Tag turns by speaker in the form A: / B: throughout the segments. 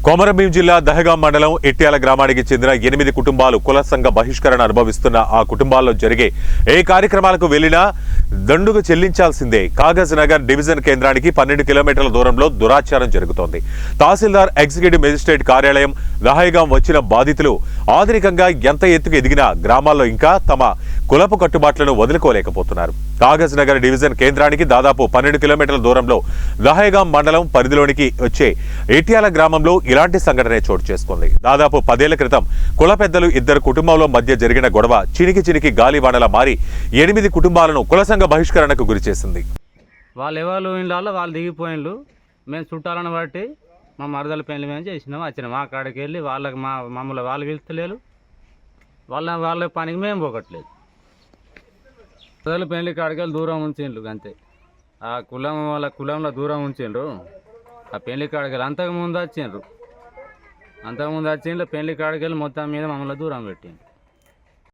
A: కొమరంభీం జిల్లా దహగాం మండలం ఇట్యాల గ్రామానికి చెందిన 8 కుటుంబాలు కుల సంఘ బహిష్కరణ అనుభవిస్తున్న ఆ కుటుంబాల్లో జరిగే ఏ కార్యక్రమాలకు వెళ్లినా దండుగ చెల్లించాల్సిందే. కాగజ్ నగర్ డివిజన్ కేంద్రానికి 12 కిలోమీటర్ల దూరంలో దురాచారం జరుగుతోంది. తహసీల్దార్ ఎగ్జిక్యూటివ్ మెజిస్ట్రేట్ కార్యాలయం దహగాం వచ్చిన బాధితులు ఆధునికంగా ఎంత ఎత్తుకు ఎదిగినా గ్రామాల్లో ఇంకా తమ కులపు కట్టుబాట్లను వదులుకోలేకపోతున్నారు. కాగజ్ నగర్ డివిజన్ కేంద్రానికి దాదాపు 12 కిలోమీటర్ల దూరంలో దహగాం మండలం పరిధిలోనికి వచ్చే ఇట్యాల గ్రామంలో ఇలాంటి సంఘటనే చోటు చేసుకుంది. దాదాపు 10 ఏళ్ల క్రితం కుల పెద్దలు 2 కుటుంబాల మధ్య జరిగిన గొడవ చినికి గాలివానలా మారి 8 కుటుంబాలను కుల సంఘ బహిష్కరణకు గురిచేసింది.
B: వాళ్ళు ఇళ్ళల్లో వాళ్ళు దిగిపోయిన్లు. మేము చుట్టాలను బట్టి మా మరదల పెళ్లి మేము చేసినాం, వచ్చినాం. మా కాడికి వెళ్ళి వాళ్ళకి మమ్మల్ని వాళ్ళు పిలుస్తలేరు, వాళ్ళ పనికి మేము పోగట్లేదు. మరదల పెళ్లి కాడికి వెళ్ళి దూరం ఉంచిండ్రు అంతే. ఆ వాళ్ళ కులంలో దూరం ఉంచిండ్రు. ఆ పెళ్లి కాడికి వెళ్ళి అంతకుముందు వచ్చిండ్రు పెళ్లి కాడికి వెళ్ళి మొత్తం మీద మమ్మల్ని దూరం పెట్టిండ్రు.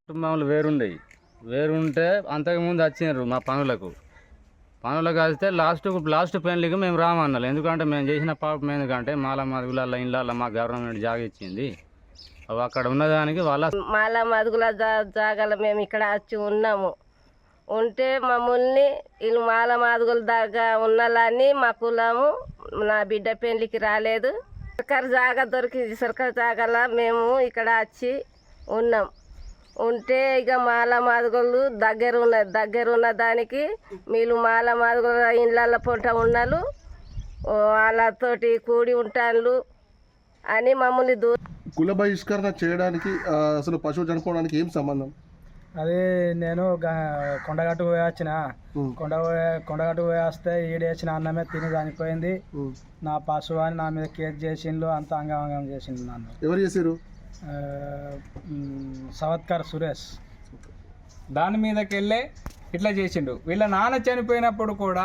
B: కుటుంబాలు వేరుంటే అంతకుముందు వచ్చిండ్రు మా పనులకు వస్తే లాస్ట్ పెళ్లికి మేము రామన్నాం. ఎందుకంటే మేము చేసిన పాపం ఎందుకంటే మాల మదుగుల ఇళ్ళల్లో మా గవర్నమెంట్ జాగా ఇచ్చింది. అవి అక్కడ ఉన్నదానికి వాళ్ళ
C: మాల మదుగుల జాగాలో మేము ఇక్కడ వచ్చి ఉన్నాము. ఉంటే మమ్మల్ని వీళ్ళు మాల మాదుగుల దాకా ఉన్నలాన్ని మా కులము నా బిడ్డ పెళ్లికి రాలేదు. సర్కారు జాగా దొరికింది. సర్కారు జాగాలో మేము ఇక్కడ వచ్చి ఉన్నాం. ఉంటే ఇక మాల మాదుగోళ్ళు దగ్గర ఉన్న దానికి వీళ్ళు మాల మాదుగోళ్ళ ఇళ్ళ పొంట ఉన్నాళ్ళు, వాళ్ళతోటి కూడి ఉంటాళ్ళు అని మమ్మల్ని
D: కుల బహిష్కరణ చేయడానికి అసలు పశువు చనిపోవడానికి ఏం సంబంధం?
E: అది నేను కొండగట్టు పోయి వచ్చిన. కొండగట్టు పోయి వస్తే ఈడేసిన అన్నమే తిని చనిపోయింది. నా పశువు అని నా మీద కేసు చేసిండ్రు, అంత అంగం చేసిండ్రు. నన్ను
D: ఎవరు చేసారు?
E: సవత్కర్ సురేష్.
F: దాని మీదకి వెళ్ళే ఇట్లా చేసిండు. వీళ్ళ నాన్న చనిపోయినప్పుడు కూడా